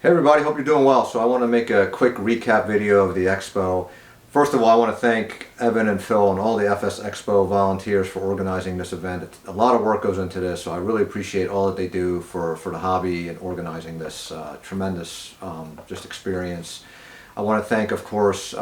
Hey everybody, hope you're doing well. So I want to make a quick recap video of the Expo. First of all, I want to thank Evan and Phil and all the FS Expo volunteers for organizing this event. A lot of work goes into this, so I really appreciate all that they do for the hobby and organizing this tremendous just experience. I want to thank, of course,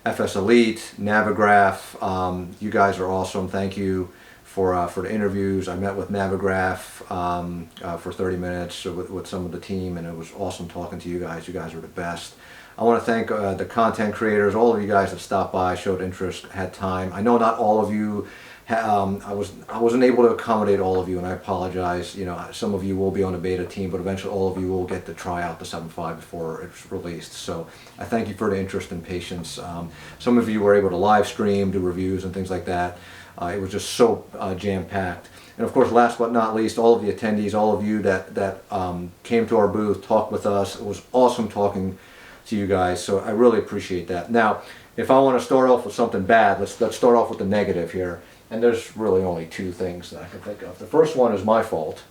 FS Elite, Navigraph. You guys are awesome. Thank you for the interviews. I met with Navigraph for 30 minutes with some of the team, and it was awesome talking to you guys. You guys are the best. I want to thank the content creators, all of you guys that stopped by, showed interest, had time. I know not all of you, I wasn't able to accommodate all of you, and I apologize. You know, some of you will be on the beta team, but eventually all of you will get to try out the 7.5 before it's released. So I thank you for the interest and patience. Some of you were able to live stream, do reviews and things like that. It was just so jam-packed. And of course, last but not least, all of the attendees, all of you that came to our booth, talked with us. It was awesome talking to you guys, so I really appreciate that. Now, if I want to start off with something bad, let's start off with the negative here. And there's really only two things that I can think of. The first one is my fault.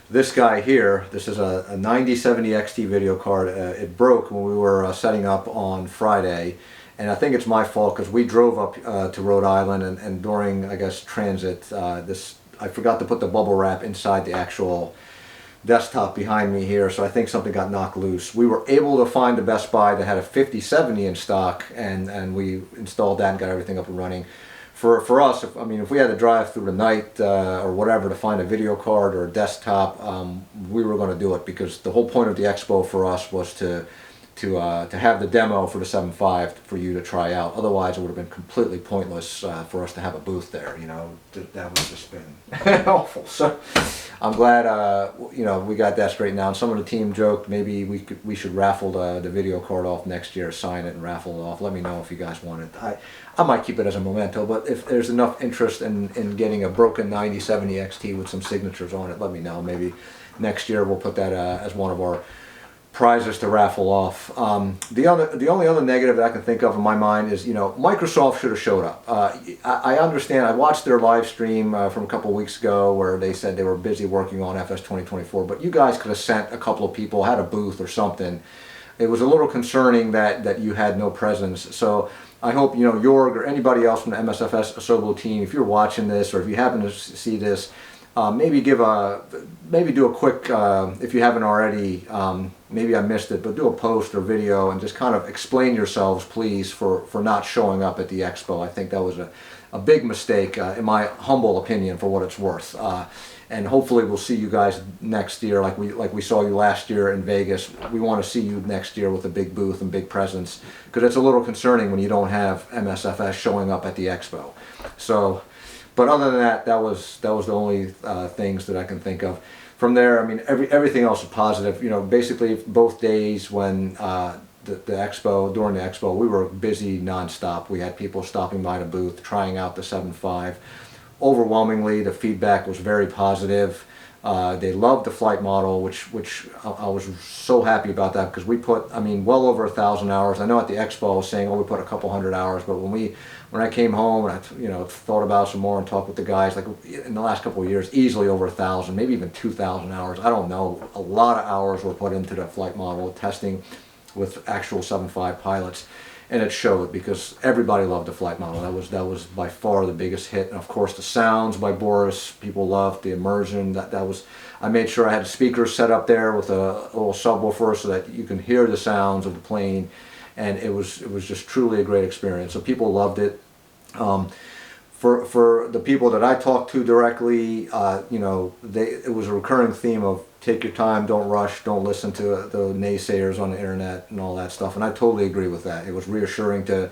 This guy here, this is a 9070 XT video card. It broke when we were setting up on Friday. And I think it's my fault because we drove up to Rhode Island, and during, I guess, transit, I forgot to put the bubble wrap inside the actual desktop behind me here, so I think something got knocked loose. We were able to find a Best Buy that had a 5070 in stock, and we installed that and got everything up and running. For us, if we had to drive through the night or whatever to find a video card or a desktop, we were going to do it, because the whole point of the Expo for us was to have the demo for the 7.5 for you to try out. Otherwise, it would have been completely pointless for us to have a booth there. You know, that would have just been awful. So I'm glad you know, we got that straightened out. Some of the team joked maybe we should raffle the video card off next year, sign it and raffle it off. Let me know if you guys want it. I might keep it as a memento, but if there's enough interest in getting a broken 9070 XT with some signatures on it, let me know. Maybe next year we'll put that as one of our prizes to raffle off. The only other negative that I can think of in my mind is, you know, Microsoft should have showed up. I understand. I watched their live stream from a couple weeks ago where they said they were busy working on FS 2024, but you guys could have sent a couple of people, had a booth or something. It was a little concerning that you had no presence. So I hope, you know, Jorg or anybody else from the MSFS Asobo team, if you're watching this or if you happen to see this, maybe do a quick, if you haven't already, maybe I missed it, but do a post or video and just kind of explain yourselves, please, for not showing up at the Expo. I think that was a big mistake, in my humble opinion, for what it's worth. And hopefully we'll see you guys next year, like we saw you last year in Vegas. We want to see you next year with a big booth and big presence, because it's a little concerning when you don't have MSFS showing up at the Expo. So. But other than that, that was the only things that I can think of. From there, I mean, everything else is positive. You know, basically both days when the Expo, during the Expo, we were busy nonstop. We had people stopping by the booth, trying out the 7.5. Overwhelmingly, the feedback was very positive. They loved the flight model, which I was so happy about that, because we put, well over 1,000 hours. I know at the Expo I was saying, oh, we put a couple hundred hours, but when I came home and I thought about it some more and talked with the guys, like in the last couple of years, easily over 1,000, maybe even 2,000 hours. I don't know. A lot of hours were put into the flight model, testing with actual 7.5 pilots. And it showed, because everybody loved the flight model. That was by far the biggest hit. And of course the sounds by Boris, people loved the immersion. I made sure I had speakers set up there with a little subwoofer so that you can hear the sounds of the plane. And it was just truly a great experience. So people loved it. For the people that I talked to directly, you know, it was a recurring theme of take your time, don't rush, don't listen to the naysayers on the internet and all that stuff. And I totally agree with that. It was reassuring to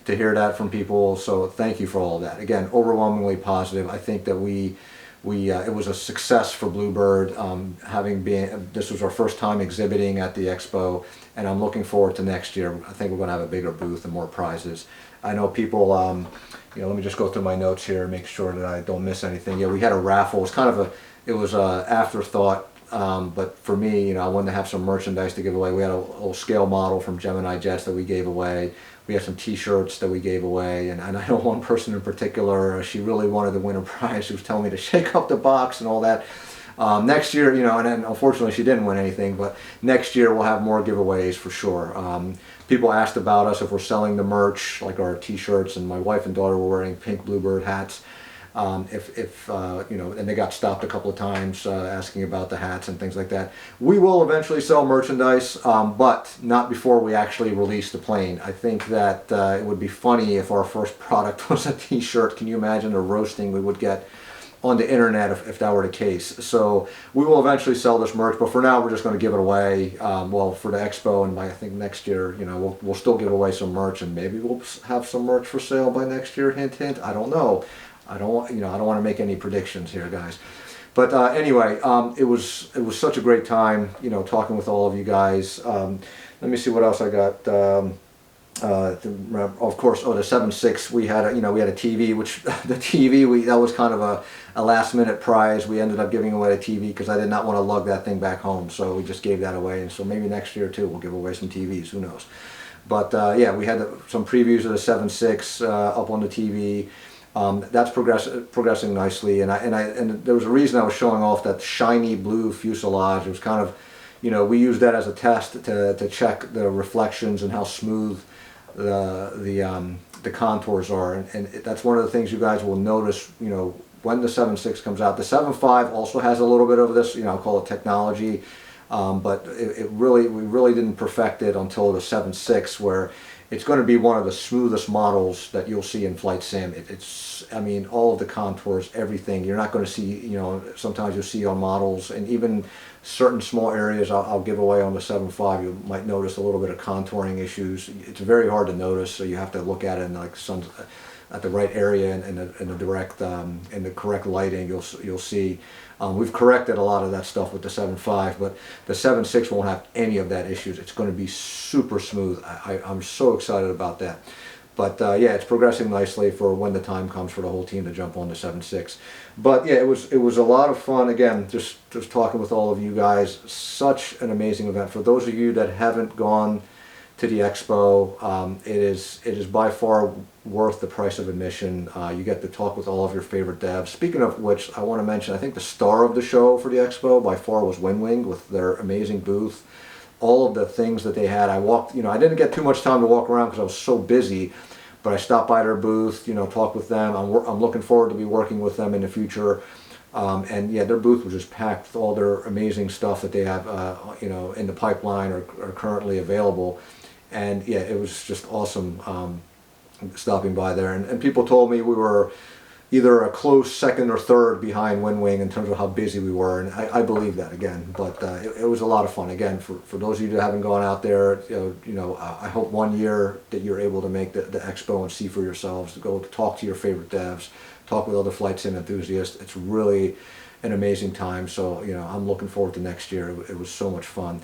hear that from people. So thank you for all of that. Again, overwhelmingly positive. I think that it was a success for BlueBird, this was our first time exhibiting at the Expo, and I'm looking forward to next year. I think we're going to have a bigger booth and more prizes. I know people, you know, let me just go through my notes here and make sure that I don't miss anything. Yeah, we had a raffle. It was an afterthought, but for me, you know, I wanted to have some merchandise to give away. We had a little scale model from Gemini Jets that we gave away. We had some t-shirts that we gave away, and I know one person in particular, she really wanted to win a prize. She was telling me to shake up the box and all that. Next year, you know, and then unfortunately she didn't win anything, but next year we'll have more giveaways for sure. People asked about us if we're selling the merch, like our t-shirts, and my wife and daughter were wearing pink BlueBird hats. You know, and they got stopped a couple of times asking about the hats and things like that. We will eventually sell merchandise, but not before we actually release the plane. I think that it would be funny if our first product was a t-shirt. Can you imagine the roasting we would get on the internet if that were the case? So we will eventually sell this merch, but for now we're just going to give it away. Well, for the expo, and by I think next year, you know, we'll still give away some merch, and maybe we'll have some merch for sale by next year. Hint, hint. I don't know. I don't want to make any predictions here, guys. But anyway, it was such a great time, you know, talking with all of you guys. Let me see what else I got. Of course, the 7.6. We had we had a TV, which the TV that was kind of a last minute prize. We ended up giving away a TV because I did not want to lug that thing back home, so we just gave that away. And so maybe next year too we'll give away some TVs. Who knows? But yeah, we had some previews of the 7.6 up on the TV. That's progressing nicely, and there was a reason I was showing off that shiny blue fuselage. It was kind of, you know, we used that as a test to check the reflections and how smooth the contours are, and that's one of the things you guys will notice, you know, when the 7.6 comes out. The 7.5 also has a little bit of this, you know, I'll call it technology, but we really didn't perfect it until the 7.6, where it's going to be one of the smoothest models that you'll see in flight sim. I mean, all of the contours, everything. You're not going to see, you know, sometimes you'll see on models, and even certain small areas I'll give away on the 7.5, you might notice a little bit of contouring issues. It's very hard to notice, so you have to look at it in like at the right area and in the correct lighting. You'll see. We've corrected a lot of that stuff with the 7.5, but the 7.6 won't have any of that issues. It's going to be super smooth. I'm so excited about that. But yeah, it's progressing nicely for when the time comes for the whole team to jump on the 7.6. But yeah, it was a lot of fun. Again, just talking with all of you guys. Such an amazing event. For those of you that haven't gone to the expo, it is by far worth the price of admission. You get to talk with all of your favorite devs. Speaking of which, I want to mention, I think the star of the show for the expo by far was WinWing with their amazing booth. All of the things that they had, I walked, you know, I didn't get too much time to walk around because I was so busy, but I stopped by their booth, you know, talked with them. I'm looking forward to be working with them in the future. And yeah, their booth was just packed with all their amazing stuff that they have, you know, in the pipeline or currently available. And yeah, it was just awesome stopping by there. And people told me we were either a close second or third behind WinWing in terms of how busy we were, and I believe that again. But it was a lot of fun. Again, for those of you that haven't gone out there, I hope one year that you're able to make the expo and see for yourselves, to go talk to your favorite devs, talk with other flight sim enthusiasts. It's really an amazing time. So, you know, I'm looking forward to next year. It was so much fun.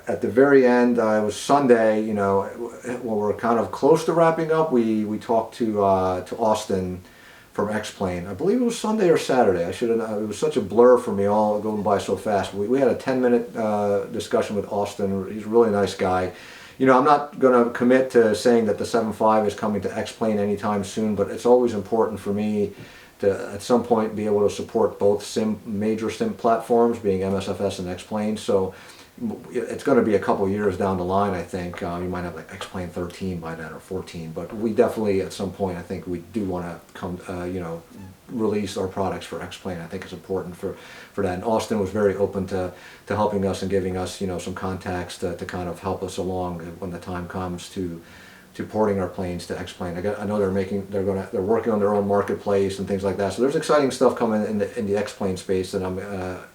At the very end, it was Sunday, you know, when we're kind of close to wrapping up, we talked to Austin from X-Plane. I believe it was Sunday or Saturday. I should have, it was such a blur for me, all going by so fast. We had a 10-minute discussion with Austin. He's a really nice guy. You know, I'm not going to commit to saying that the 7.5 is coming to X-Plane anytime soon, but it's always important for me to, at some point, be able to support both major sim platforms, being MSFS and X-Plane. So it's going to be a couple years down the line, I think. You might have like X-Plane 13 by then, or 14, but we definitely, at some point, I think we do want to come, you know, release our products for X-Plane. I think it's important for that. And Austin was very open to helping us and giving us, you know, some contacts to kind of help us along when the time comes to porting our planes to X-Plane. I know they're working on their own marketplace and things like that. So there's exciting stuff coming in the X-Plane space that I'm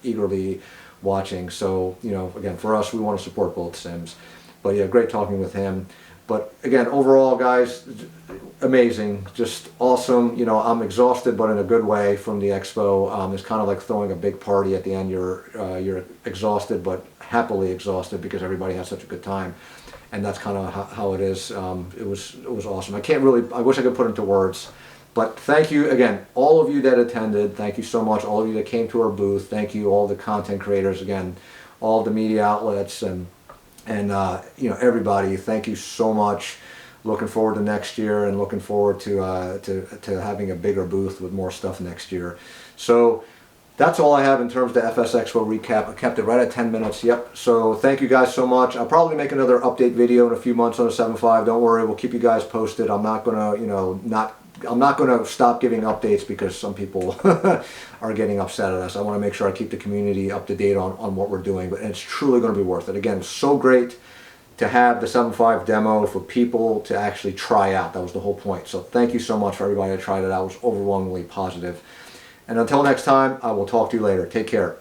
eagerly watching. So, you know, again, for us, we want to support both sims. But yeah, great talking with him. But again, overall, guys, amazing, just awesome. You know, I'm exhausted, but in a good way from the expo. It's kind of like throwing a big party at the end. You're exhausted, but happily exhausted because everybody had such a good time. And that's kind of how it is. It was awesome. I wish I could put into words. But thank you again, all of you that attended. Thank you so much. All of you that came to our booth. Thank you, all the content creators. Again, all the media outlets and you know, everybody. Thank you so much. Looking forward to next year, and looking forward to having a bigger booth with more stuff next year. So That's all I have in terms of the FS Expo recap. I kept it right at 10 minutes. Yep. So thank you guys so much. I'll probably make another update video in a few months on the 7.5. Don't worry, we'll keep you guys posted. I'm not gonna, I'm not gonna stop giving updates because some people are getting upset at us. I want to make sure I keep the community up to date on what we're doing. But it's truly going to be worth it. Again, so great to have the 7.5 demo for people to actually try out. That was the whole point. So thank you so much for everybody that tried it out. It was overwhelmingly positive. And until next time, I will talk to you later. Take care.